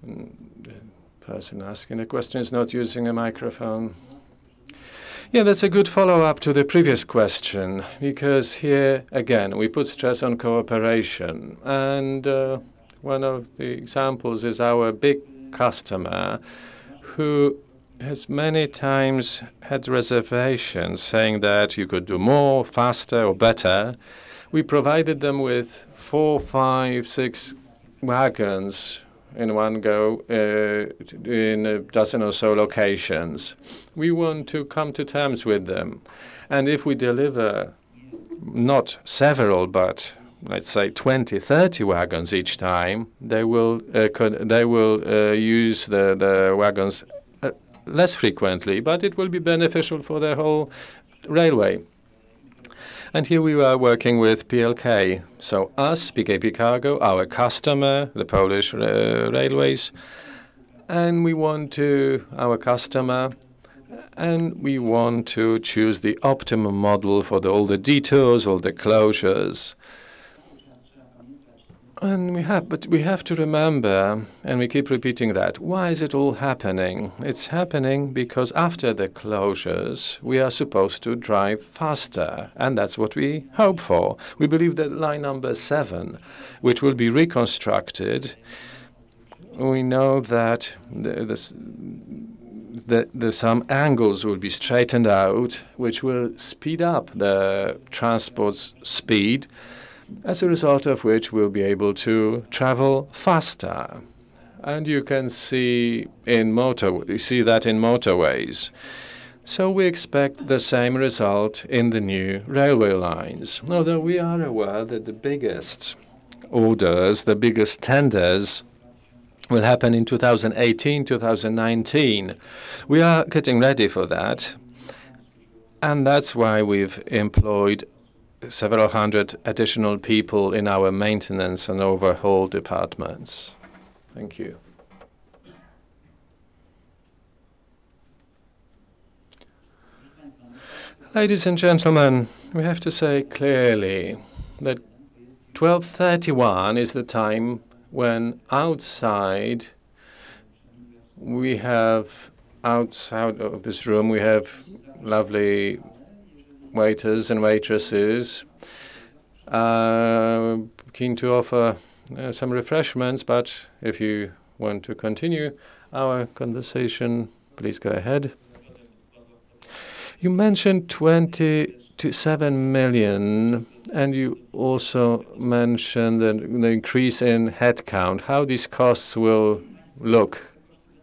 [SPEAKER 2] The person asking the question is not using a microphone. Yeah, that's a good follow-up to the previous question, because here, again, we put stress on cooperation. And one of the examples is our big customer who has many times had reservations saying that you could do more, faster, or better. We provided them with 4, 5, 6 wagons in one go in a dozen or so locations. We want to come to terms with them. And if we deliver not several, but let's say 20, 30 wagons each time, they will use the wagons less frequently, but it will be beneficial for the whole railway. And here we are working with PLK. So us, PKP Cargo, our customer, the Polish railways, and we want to choose the optimum model for all the detours, all the closures. And we have to remember, and we keep repeating that, why is it all happening? It's happening because after the closures, we are supposed to drive faster, and that's what we hope for. We believe that line number 7, which will be reconstructed, we know that some angles will be straightened out, which will speed up the transport speed, as a result of which we'll be able to travel faster. And you can see that in motorways. So we expect the same result in the new railway lines. Although we are aware that the biggest orders, the biggest tenders, will happen in 2018, 2019. We are getting ready for that. And that's why we've employed several hundred additional people in our maintenance and overhaul departments. Thank you. Ladies and gentlemen, we have to say clearly that 12:31 is the time when outside of this room we have lovely waiters and waitresses keen to offer some refreshments, but if you want to continue our conversation, please go ahead. You mentioned 27 million, and you also mentioned the increase in headcount, how these costs will look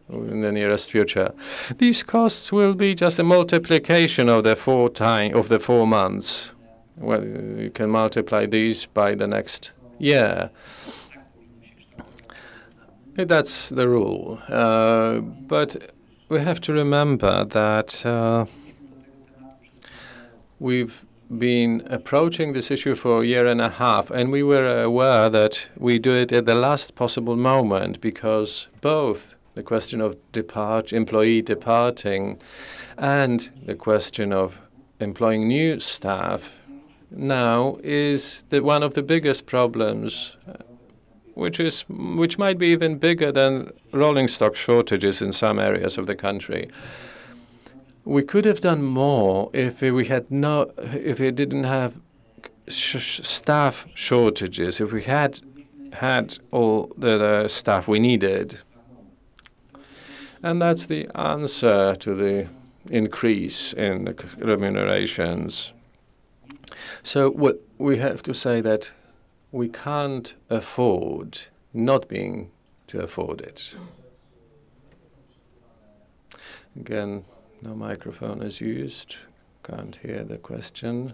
[SPEAKER 2] in the nearest future. These costs will be just a multiplication of the 4 months. Well, you can multiply these by the next year. That's the rule. But we have to remember that we've been approaching this issue for a year and a half, and we were aware that we do it at the last possible moment, because both the question of employee departing and the question of employing new staff now is one of the biggest problems, which might be even bigger than rolling stock shortages in some areas of the country. We could have done more if we didn't have staff shortages, if we had all the staff we needed. And that's the answer to the increase in the remunerations. So what we have to say that we can't afford not being to afford it. Again, no microphone is used. Can't hear the question.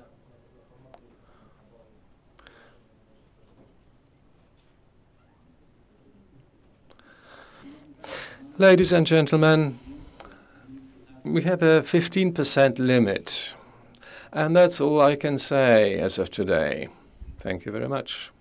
[SPEAKER 2] Ladies and gentlemen, we have a 15% limit, and that's all I can say as of today. Thank you very much.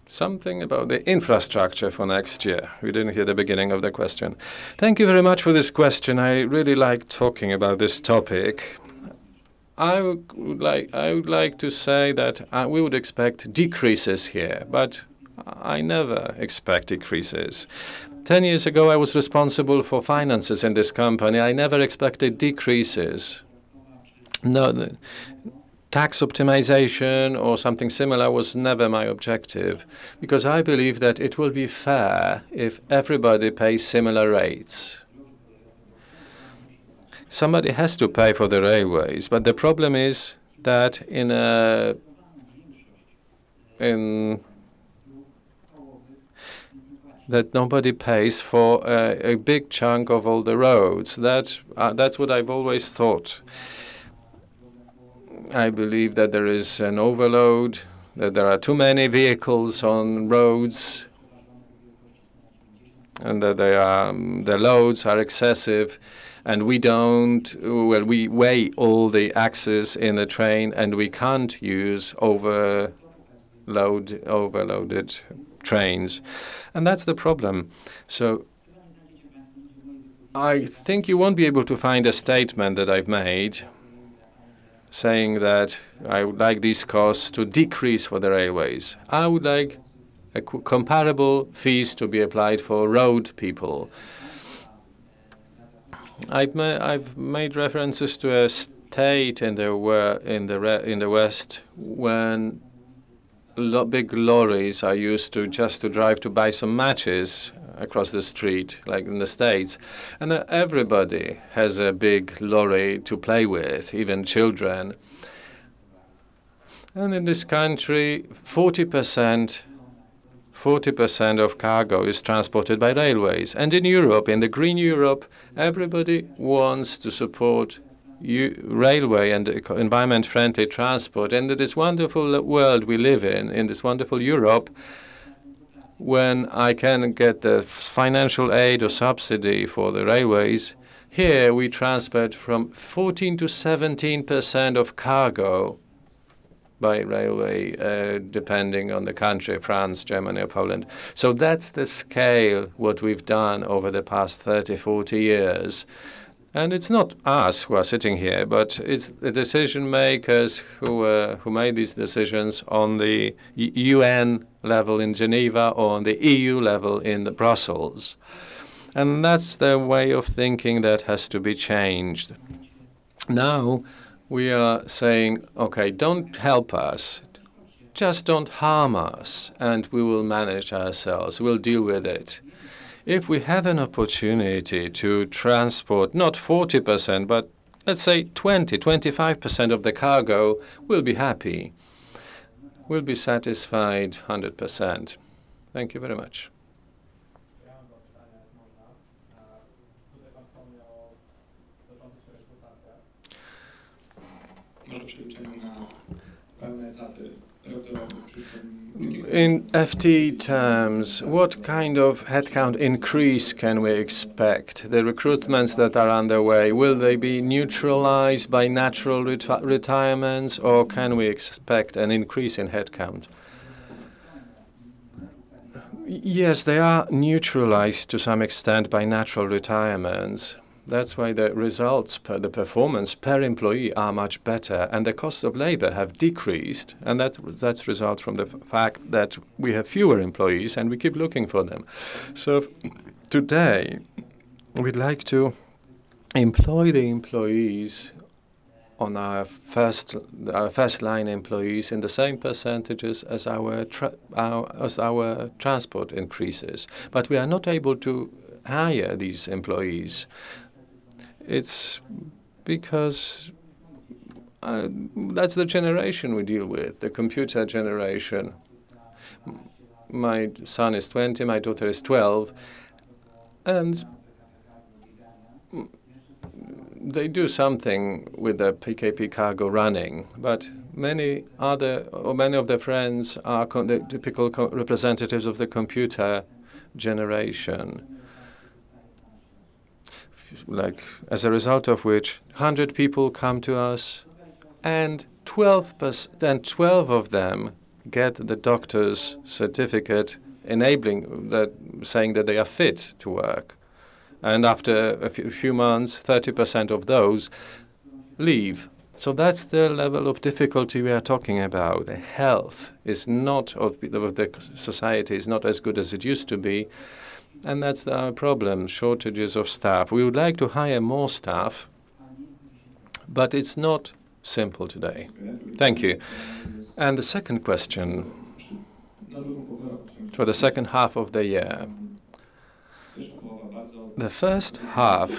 [SPEAKER 2] Something about the infrastructure for next year. We didn't hear the beginning of the question. Thank you very much for this question. I really like talking about this topic. I would like to say that we would expect decreases here, but I never expect decreases. 10 years ago, I was responsible for finances in this company. I never expected decreases. No, tax optimization or something similar was never my objective, because I believe that it will be fair if everybody pays similar rates. Somebody has to pay for the railways, but the problem is that that nobody pays for a big chunk of all the roads. That's what I've always thought. I believe that there is an overload, that there are too many vehicles on roads, and that the loads are excessive. And we weigh all the axes in the train, and we can't use overloaded trains. And that's the problem. So I think you won't be able to find a statement that I've made saying that I would like these costs to decrease for the railways. I would like comparable fees to be applied for road people. I've made references to a state in the West when big lorries are used to just to drive to buy some matches across the street, like in the States, and everybody has a big lorry to play with, even children. And in this country, 40% of cargo is transported by railways. And in Europe, in the green Europe, everybody wants to support railway and environment-friendly transport. And in this wonderful world we live in this wonderful Europe, when I can get the financial aid or subsidy for the railways, here we transport from 14 to 17% of cargo by railway, depending on the country, France, Germany, or Poland. So that's the scale, what we've done over the past 30, 40 years. And it's not us who are sitting here, but it's the decision makers who made these decisions on the UN level in Geneva or on the EU level in Brussels. And that's the way of thinking that has to be changed. Now, we are saying, okay, don't help us. just don't harm us, and we will manage ourselves. We'll deal with it. If we have an opportunity to transport not 40%, but let's say 20, 25% of the cargo, we'll be happy. We'll be satisfied 100%. Thank you very much. In FT terms, what kind of headcount increase can we expect? The recruitments that are underway, will they be neutralized by natural retirements, or can we expect an increase in headcount? Yes, they are neutralized to some extent by natural retirements. That's why the results, the performance per employee are much better, and the costs of labor have decreased, and that's results from the fact that we have fewer employees and we keep looking for them. So today, we'd like to employ the employees on our first line employees in the same percentages as our transport increases, but we are not able to hire these employees. It's because that's the generation we deal with, the computer generation. My son is 20, my daughter is 12, and they do something with the PKP cargo running, but many of their friends are the typical representatives of the computer generation. Like, as a result of which 100 people come to us, and 12 of them get the doctor's certificate enabling that, saying that they are fit to work. And after a few months, 30% of those leave. So that's the level of difficulty we are talking about. The health is not of the society is not as good as it used to be. And that's our problem, shortages of staff. We would like to hire more staff, but it's not simple today. Thank you. And the second question, for the second half of the year. The first half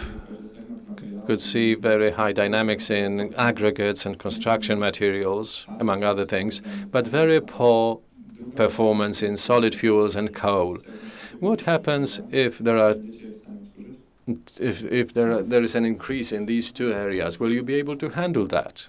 [SPEAKER 2] could see very high dynamics in aggregates and construction materials, among other things, but very poor performance in solid fuels and coal. What happens if there is an increase in these two areas? Will you be able to handle that?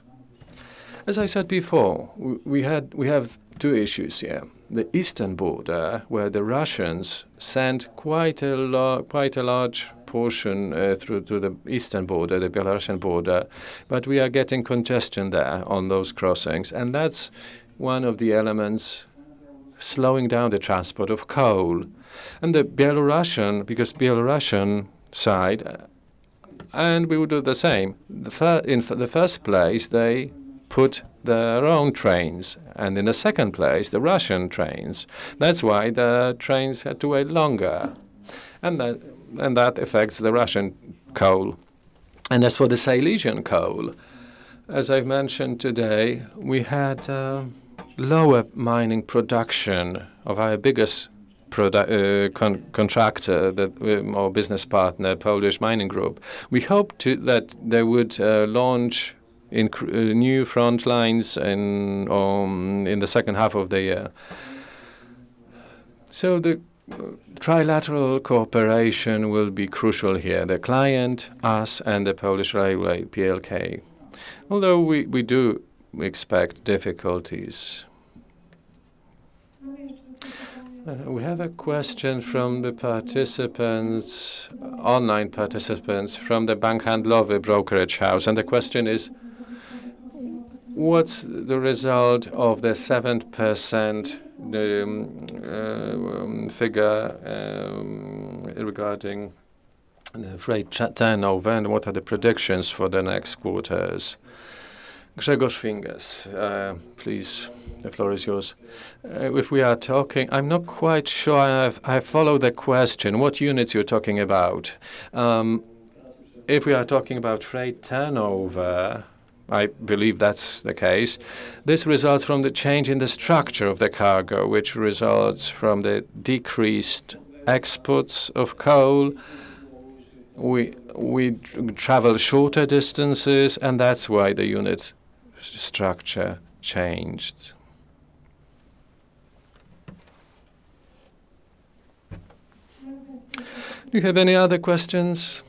[SPEAKER 2] As I said before, we have two issues here. The eastern border, where the Russians sent quite a large portion through to the eastern border, the Belarusian border, but we are getting congestion there on those crossings, and that's one of the elements slowing down the transport of coal. And the Belarusian side, and we would do the same. In the first place, they put their own trains, and in the second place, the Russian trains. That's why the trains had to wait longer, and that affects the Russian coal. And as for the Silesian coal, as I've mentioned today, we had lower mining production of our biggest contractor, or business partner, Polish Mining Group. We hoped that they would launch new front lines in the second half of the year. So the trilateral cooperation will be crucial here. The client, us, and the Polish Railway, PLK. Although we do expect difficulties. We have a question from the participants, online participants, from the Bank Handlowy brokerage house. And the question is, what's the result of the 7% figure regarding the freight turnover, and what are the predictions for the next quarters? Grzegorz Finges, please, the floor is yours. If we are talking, I'm not quite sure I follow the question, what units you're talking about. If we are talking about freight turnover, I believe that's the case. This results from the change in the structure of the cargo, which results from the decreased exports of coal. We travel shorter distances, and that's why the unit structure changed. Do you have any other questions?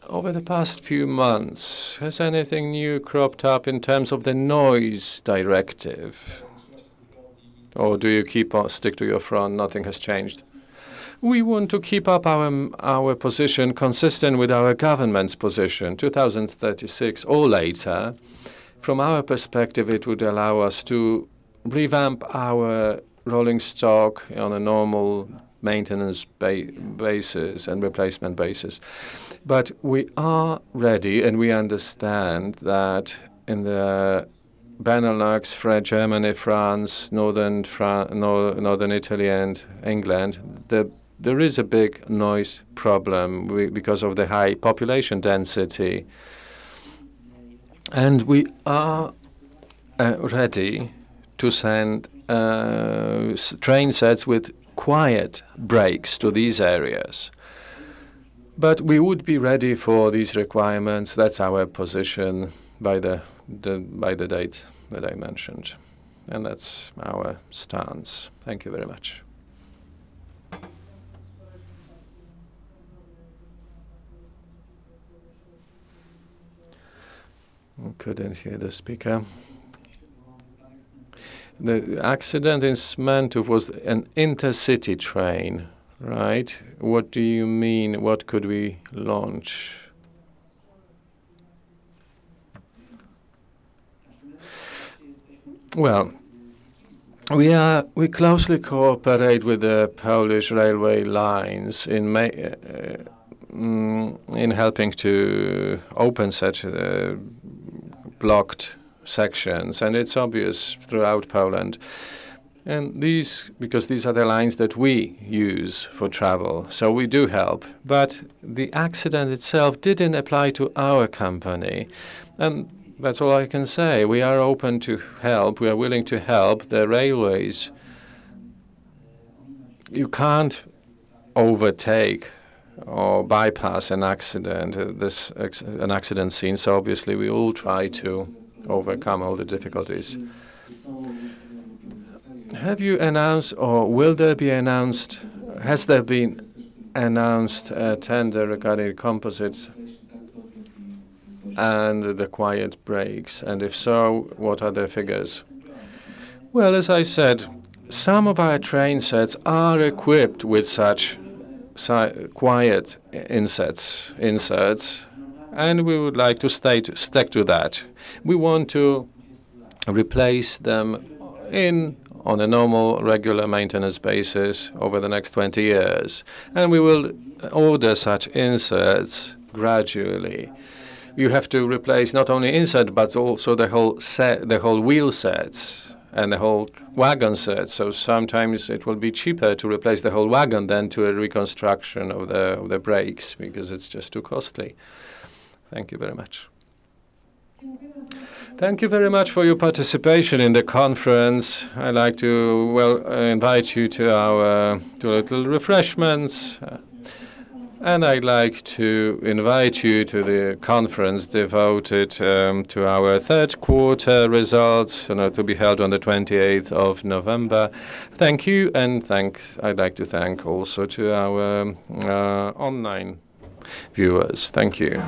[SPEAKER 2] Over the past few months, has anything new cropped up in terms of the noise directive? Or do you stick to your front, nothing has changed? We want to keep up our position consistent with our government's position, 2036 or later. From our perspective, it would allow us to revamp our rolling stock on a normal maintenance basis and replacement basis. But we are ready, and we understand that in the Benelux, Germany, France, northern Italy, and England, there is a big noise problem because of the high population density. And we are ready to send train sets with quiet brakes to these areas. But we would be ready for these requirements. That's our position by the date that I mentioned. And that's our stance. Thank you very much. I couldn't hear the speaker. The accident in Smentów was an intercity train, right? What do you mean? What could we launch? Well, we closely cooperate with the Polish railway lines in helping to open such blocked sections, and it's obvious throughout Poland. And because these are the lines that we use for travel, so we do help. But the accident itself didn't apply to our company, and that's all I can say. We are open to help. We are willing to help the railways. You can't overtake or bypass an accident, an accident scene. So obviously, we all try to overcome all the difficulties. Have you announced, or will there be announced? Has there been announced a tender regarding composites and the quiet brakes? And if so, what are the figures? Well, as I said, some of our train sets are equipped with such quiet inserts, and we would like to stick to that. We want to replace them on a normal, regular maintenance basis over the next 20 years, and we will order such inserts gradually. You have to replace not only insert but also the whole wheel sets and the whole wagon set. So sometimes it will be cheaper to replace the whole wagon than to a reconstruction of the brakes, because it's just too costly. Thank you very much. Thank you very much for your participation in the conference. I'd like to invite you to little refreshments. And I'd like to invite you to the conference devoted to our third quarter results, to be held on the 28th of November. Thank you, and I'd like to thank also to our online viewers. Thank you.